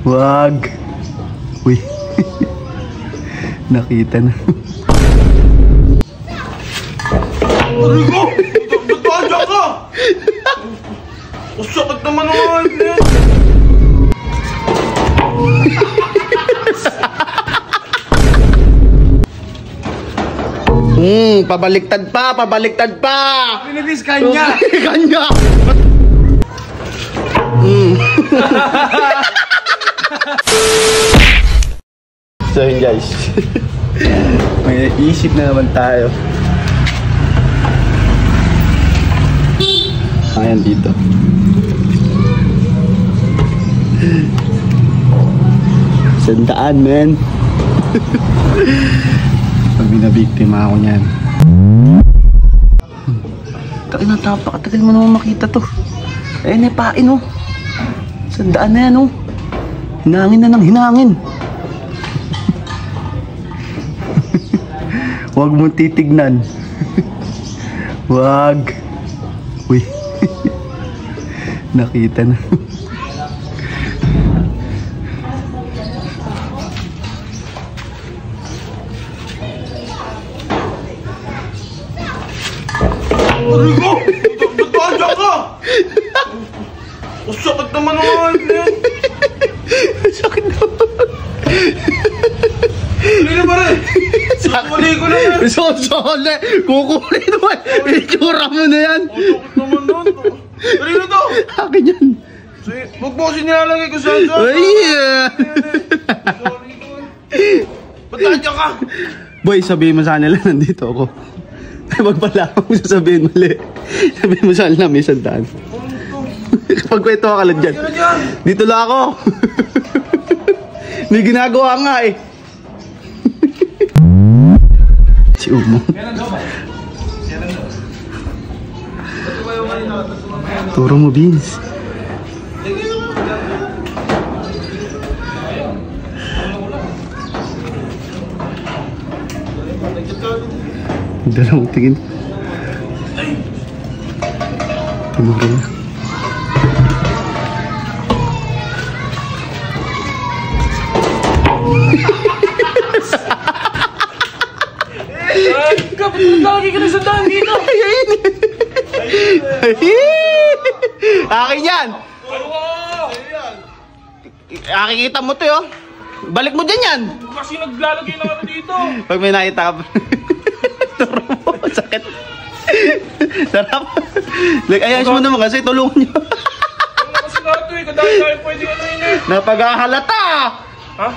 Wag. Uy. Nakita na. Rico! Nagbaadya ka! Ang sakit naman naman yan! Pabaliktad pa! Pabaliktad pa! Pinibis kanya! Kanya! So yun guys, may isip na naman tayo. Ayan dito. Sandaan, men. Pag binabiktima ako niyan. Takin na, napakatagal mo naman makita to. Ayun, pain oh. Sandaan na yan oh. Hinangin na ng hinangin. Huwag mong titignan. Huwag. Uy. Nakita na. Rico! Nagbaadya ka! Ang sakit naman naman yan! Sakit naman. Hindi na ba rin? Suli ko na yan! Sosole! Kukunin mo eh! Itsura mo na yan! Ang sakit naman nun! Kanino to? Akin yan! Huwag mo kasi nilalagay ko saan saan! Ay! Ba't nadya ka? Boy, sabihin mo sa kanila nandito ako. Wag pala akong sasabihin mali. Sabihin mo sa kanila may sandaan. Pagkwento ka lang dyan. Dito lang ako. May ginagawa nga eh. Si Umo. Turo mo, Beans. Dalawang tingin. Tumuro na. Kapit lagi ka na sa daan dito! Akin yan! Akin kita mo to yun. Balik mo dyan yan! Kasi naglalagay na kami dito! Pag may nakita ka. Turo mo, sakit. Sarap. Ayos mo naman kasi, tulungan nyo. Ano na kasi nato eh, kadami tayo pwede ano yun eh. Napag-ahalata! Ha?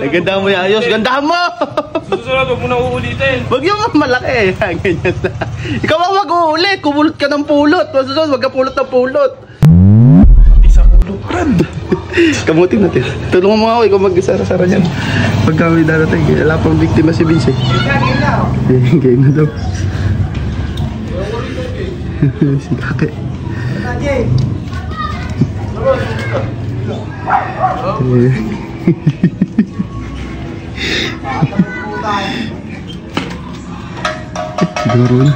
Ay, ganda mo yan. Ayos, gandahan mo! Susunod, huwag mo na uulitin. Huwag yung malaki eh. Ganyan na. Ikaw ang mag-uulit. Kumulot ka ng pulot. Masusunod, wag ka pulot ng pulot. Isang ulo, Brad. Kamutin natin. Tulungan mo ako, ikaw mag-sara-sara dyan. Pagka may darating, wala pang biktima si Vince eh. Game na daw. Si Kake. Siguro na.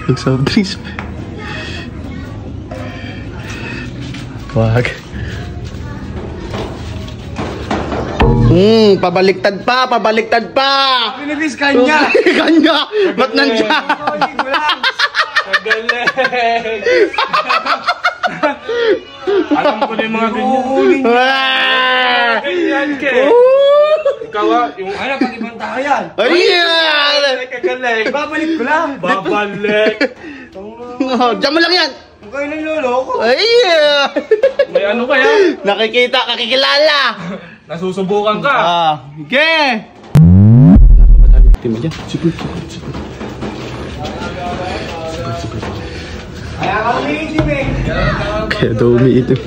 Nag-sound drinks pa. Wag. Pabaliktad pa! Pabaliktad pa! Pinibis kanya! Kanya! Ba't nandiyan? Magaling! Alam ko na yung mga ganyan. Ganyan ka eh! Ikaw ah, yung ano, pag ibang tao yan. Ayan! Kagaling. Babalik ko lang. Babalik. Diyan mo lang yan! Huwag kayo nang loloko. Ayan! May ano kaya? Nakikita, kakikilala! Nasusubukan ka. Okay! Tingnan mo dyan. Sige. Kaya ka umiitim eh. Kaya daw umiitim.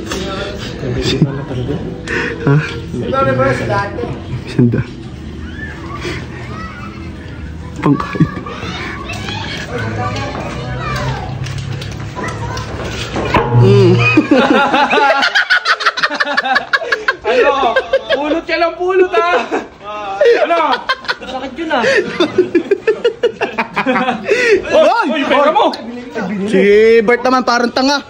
Ha? Sandali ba sa dati? Sanda. Pangkain. Ano? Pulot ka lang pulot ha? Ano? Sakit yun ah. Oy! Si Bert naman parang tanga.